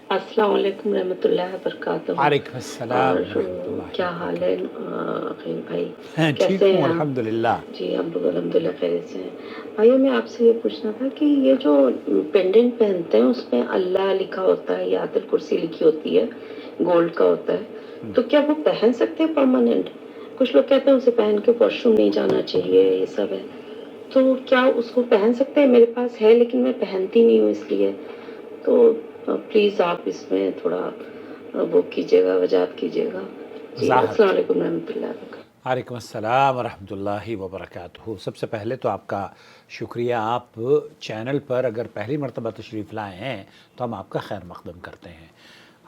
अस्सलाम वालेकुम रहमतुल्लाहि वबरकातुहू। वालेकुम अस्सलाम और रहमतुल्लाहि क्या हाल है वबरकातुहू। अकील भाई, ठीक कैसे हूँ हैं आप? अल्हम्दुलिल्लाह। जी हम लोग अल्हम्दुलिल्लाह खैरियत से हैं। भाइयों मैं आपसे ये पूछना था कि ये जो पेंडेंट पहनते हैं उसमें अल्लाह लिखा होता है या आयतुल कुर्सी लिखी होती है, गोल्ड का होता है, तो क्या वो पहन सकते हैं परमानेंट? कुछ लोग कहते हैं उसे पहन के वॉशरूम नहीं जाना चाहिए, ये सब है। तो क्या उसको पहन सकते हैं? मेरे पास है लेकिन मैं पहनती नहीं हूँ इसलिए। तो प्लीज़ आप इसमें थोड़ा वो कीजिएगा, वजाहत कीजिएगा। जी, वज़ाहत। अस्सलाम वालेकुम रहमतुल्लाहि व बरकातहू। वालेकुम अस्सलाम वरहमतुल्लाहि वबरकातुहू। सबसे पहले तो आपका शुक्रिया, आप चैनल पर अगर पहली मर्तबा तशरीफ़ लाए हैं तो हम आपका खैर मक़दम करते हैं।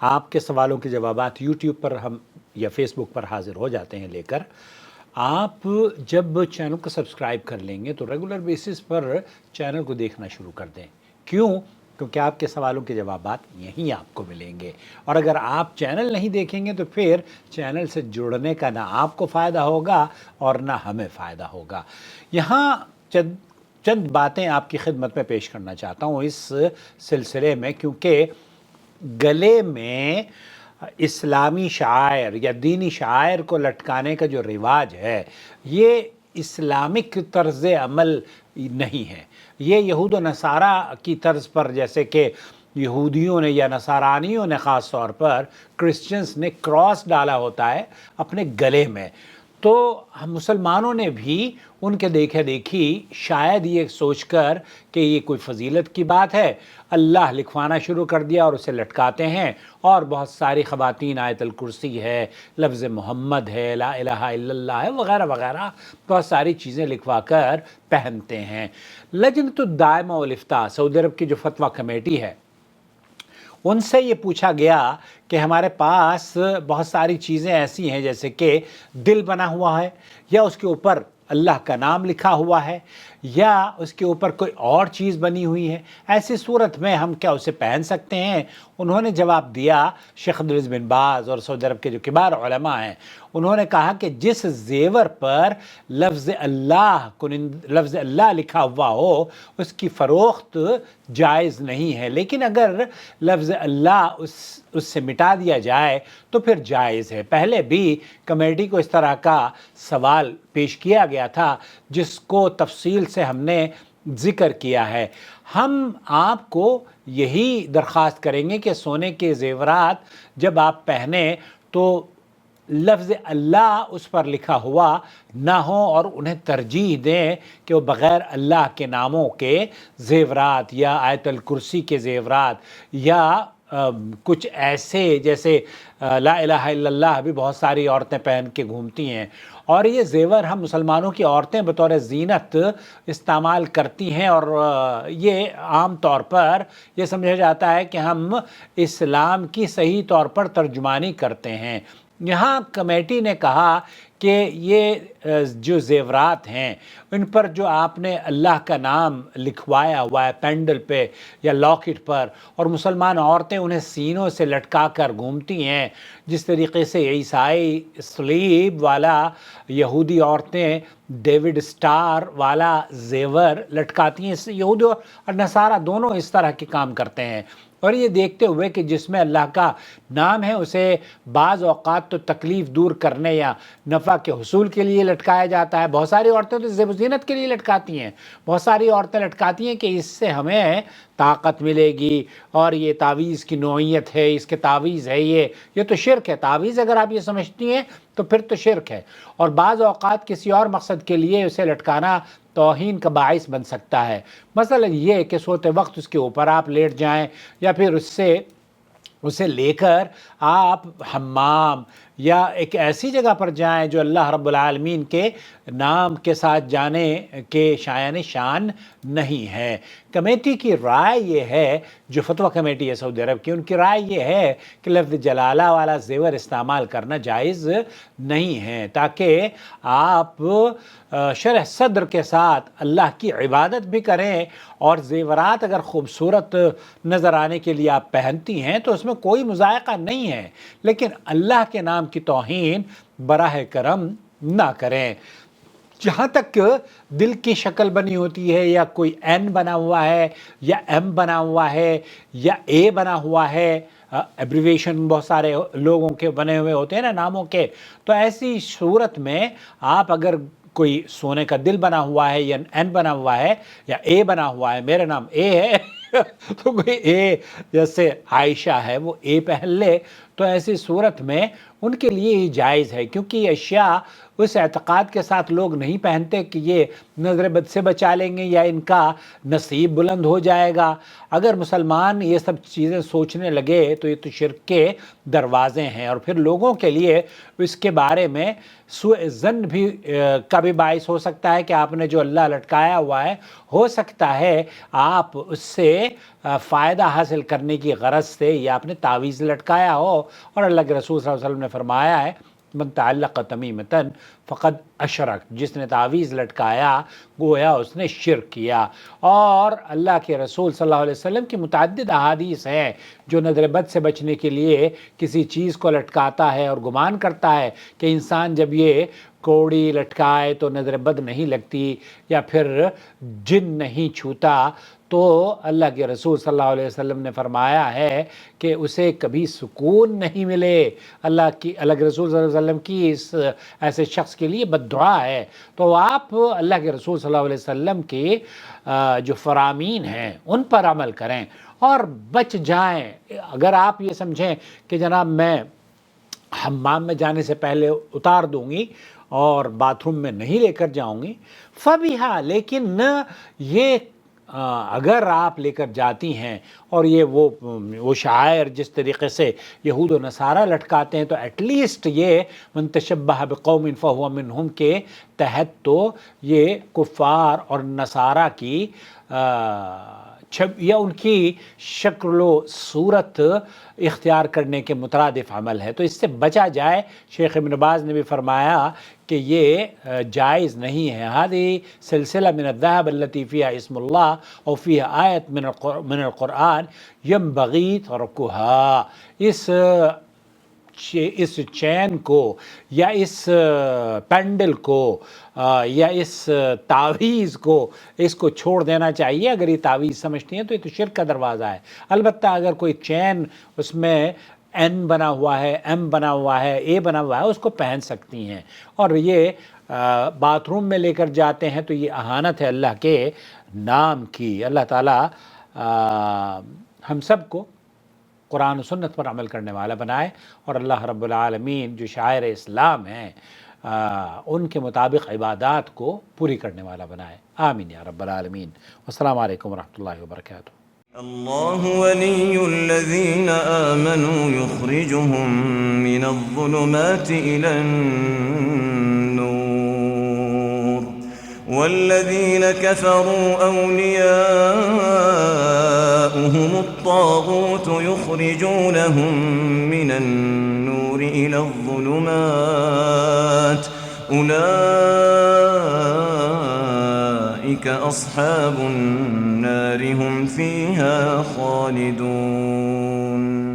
आपके सवालों के जवाबात यूट्यूब पर हम या फेसबुक पर हाज़िर हो जाते हैं लेकर। आप जब चैनल को सब्सक्राइब कर लेंगे तो रेगुलर बेसिस पर चैनल को देखना शुरू कर दें। क्यों? क्योंकि आपके सवालों के जवाबात यहीं आपको मिलेंगे। और अगर आप चैनल नहीं देखेंगे तो फिर चैनल से जुड़ने का ना आपको फ़ायदा होगा और ना हमें फ़ायदा होगा। यहाँ चंद चंद बातें आपकी खिदमत में पेश करना चाहता हूँ इस सिलसिले में, क्योंकि गले में इस्लामी शायर या दीनी शायर को लटकाने का जो रिवाज है ये इस्लामिक तर्ज़ अमल नहीं है। ये यहूद व नसारा की तर्ज़ पर, जैसे कि यहूदियों ने या नसारानियों ने ख़ास तौर पर क्रिश्चियंस ने क्रॉस डाला होता है अपने गले में, तो हम मुसलमानों ने भी उनके देखा देखी शायद ये सोचकर कि ये कोई फ़जीलत की बात है, अल्लाह लिखवाना शुरू कर दिया और उसे लटकाते हैं। और बहुत सारी ख़वातीन आयतुल कुर्सी है, लफ्ज़ मोहम्मद है, ला इलाहा इल्लल्लाह है, वग़ैरह वग़ैरह बहुत सारी चीज़ें लिखवा कर पहनते हैं। लजनतुद दाइमा वल इफ्ता, सऊदी अरब की जो फतवा कमेटी है, उनसे ये पूछा गया कि हमारे पास बहुत सारी चीज़ें ऐसी हैं जैसे कि दिल बना हुआ है या उसके ऊपर अल्लाह का नाम लिखा हुआ है या उसके ऊपर कोई और चीज़ बनी हुई है, ऐसी सूरत में हम क्या उसे पहन सकते हैं? उन्होंने जवाब दिया, शेख अब्दुल अज़ीज़ बिन बाज़ और सऊदी अरब के जो किबार उलमा हैं, उन्होंने कहा कि जिस ज़ेवर पर लफ्ज़ अल्लाह लिखा हुआ हो उसकी फ़रोख्त जायज़ नहीं है, लेकिन अगर लफ्ज़ अल्लाह उससे मिटा दिया जाए तो फिर जायज़ है। पहले भी कमेटी को इस तरह का सवाल पेश किया गया था जिसको तफसील से हमने ज़िक्र किया है। हम आपको यही दरख्वास्त करेंगे कि सोने के ज़ेवरात जब आप पहने तो लफ्ज़ अल्लाह उस पर लिखा हुआ ना हो और उन्हें तरजीह दें कि वो बग़ैर अल्लाह के नामों के ज़ेवरात या आयतुल कुर्सी के ज़ेवरात या कुछ ऐसे जैसे ला इलाहा इल्लल्लाह भी बहुत सारी औरतें पहन के घूमती हैं, और ये ज़ेवर हम मुसलमानों की औरतें बतौर ज़ीनत इस्तेमाल करती हैं, और ये आम तौर पर ये समझा जाता है कि हम इस्लाम की सही तौर पर तर्जुमानी करते हैं। यहाँ कमेटी ने कहा कि ये जो ज़ेवरात हैं इन पर जो आपने अल्लाह का नाम लिखवाया हुआ है पेंडल पे या लॉकेट पर, और मुसलमान औरतें उन्हें सीनों से लटका कर घूमती हैं, जिस तरीके से ईसाई सलीब वाला यहूदी औरतें डेविड स्टार वाला ज़ेवर लटकाती हैं, यहूदी और नसारा दोनों इस तरह के काम करते हैं। और ये देखते हुए कि जिसमें अल्लाह का नाम है उसे बाज़ औक़ात तो तकलीफ़ दूर करने या नफ़ा के हुसूल के लिए लटकाया जाता है। बहुत सारी औरतें तो ज़ेब-ज़ीनत के लिए लटकाती हैं, बहुत सारी औरतें लटकाती हैं कि इससे हमें ताकत मिलेगी और ये तावीज़ की नौइयत है, इसके तावीज़ है, ये तो शिरक है। तावीज़ अगर आप ये समझती हैं तो फिर तो शिरक है, और बाज़ औक़ात किसी और मकसद के लिए उसे लटकाना तौहीन का बाइस बन सकता है। मसलन ये कि सोते वक्त उसके ऊपर आप लेट जाएं या फिर उसे लेकर आप हम्माम या एक ऐसी जगह पर जाएं जो अल्लाह रब्बुल आलमीन के नाम के साथ जाने के शायान शान नहीं है। कमेटी की राय ये है, जो फतवा कमेटी है सऊदी अरब की, उनकी राय ये है कि लफ्ज़ जलाला वाला ज़ेवर इस्तेमाल करना जायज़ नहीं है, ताकि आप शरह सद्र के साथ अल्लाह की इबादत भी करें, और ज़ेवरात अगर ख़ूबसूरत नज़र आने के लिए आप पहनती हैं तो उसमें कोई मुज़ायक़ा नहीं है, लेकिन अल्लाह के नाम की तौहीन बराह करम ना करें। جہاں تک دل کی شکل بنی ہوتی ہے یا کوئی این بنا ہوا ہے یا ایم بنا ہوا ہے یا اے بنا ہوا ہے، ایبریویشن بہت سارے لوگوں کے بنے ہوئے ہوتے ہیں نا ناموں کے، تو ایسی صورت میں آپ اگر کوئی سونے کا دل بنا ہوا ہے یا این بنا ہوا ہے یا اے بنا ہوا ہے، میرا نام اے ہے تو کوئی اے جیسے عائشہ ہے وہ اے پہن لے، تو ایسی صورت میں ان کے لیے ہی جائز ہے، کیونکہ یہ اشیاء اس اعتقاد کے ساتھ لوگ نہیں پہنتے کہ یہ نظر بد سے بچا لیں گے یا ان کا نصیب بلند ہو جائے گا۔ اگر مسلمان یہ سب چیزیں سوچنے لگے تو یہ تو شرک کے دروازے ہیں، اور پھر لوگوں کے لیے اس کے بارے میں سوء ظن بھی کا بھی باعث ہو سکتا ہے کہ آپ نے جو اللہ لٹکایا ہوا ہے، ہو سکتا ہے آپ اس سے فائدہ حاصل کرنے کی غرض سے یا آپ نے تعویذ لٹکایا ہو، اور اللہ کے رسول صلی اللہ علیہ وسلم نے فرمایا ہے من تعلق تمیمتاً فقد اشرک، جس نے تعویذ لٹکایا گویا اس نے شرک کیا۔ اور اللہ کے رسول صلی اللہ علیہ وسلم کی متعدد احادیث ہیں جو نظر بد سے بچنے کے لیے کسی چیز کو لٹکاتا ہے اور گمان کرتا ہے کہ انسان جب یہ کوڑی لٹکائے تو نظر بد نہیں لگتی یا پھر جن نہیں چھوتا، تو اللہ کے رسول صلی اللہ علیہ وسلم نے فرمایا ہے کہ اسے کبھی سکون نہیں ملے۔ اللہ کے رسول صلی اللہ علیہ وسلم کی اس ایسے شخص کے لیے بد دعا ہے۔ تو آپ اللہ کے رسول صلی اللہ علیہ وسلم کے جو فرامین ہیں ان پر عمل کریں اور بچ جائیں۔ اگر آپ یہ سمجھیں کہ جناب میں حمام میں جانے سے پہلے اتار دوں گی اور باتھ روم میں نہیں لے کر جاؤں گی، فبیہا، لیکن یہ اگر آپ لے کر جاتی ہیں اور یہ وہ شعائر جس طریقے سے یہود و نصارہ لٹکاتے ہیں، تو ایٹ لیسٹ یہ من تشبہ بقوم فہو منہم کے تحت تو یہ کفار اور نصارہ کی یا ان کی شکل و صورت اختیار کرنے کے مترادف عمل ہے، تو اس سے بچا جائے۔ شیخ ابن باز نے بھی فرمایا کہ یہ جائز نہیں ہے۔ هذه سلسلہ من الذهب التي فيها اسم الله او فيها آیت من القرآن ينبغي ترکها، اس چین کو یا اس پینڈل کو یا اس تعویذ کو اس کو چھوڑ دینا چاہیے۔ اگر یہ تعویذ سمجھتی ہیں تو یہ تو شرک کا دروازہ ہے۔ البتہ اگر کوئی چین اس میں این بنا ہوا ہے، ایم بنا ہوا ہے، اے بنا ہوا ہے، اس کو پہن سکتی ہیں۔ اور یہ باتھ روم میں لے کر جاتے ہیں تو یہ اہانت ہے اللہ کے نام کی۔ اللہ تعالیٰ ہم سب کو قرآن و سنت پر عمل کرنے والا بنائے، اور اللہ رب العالمین جو شاعر اسلام ہیں ان کے مطابق عبادات کو پوری کرنے والا بنائے۔ آمین یا رب العالمین۔ والسلام علیکم ورحمۃ اللہ وبرکاتہ۔ اللہ ولی الذین آمنوا یخرجهم من الظلمات إلى النور والذین كفروا أولیاؤهم الطاغوت یخرجونهم من النور إلى الظلمات أولئك أصحاب النار هم فيها خالدون۔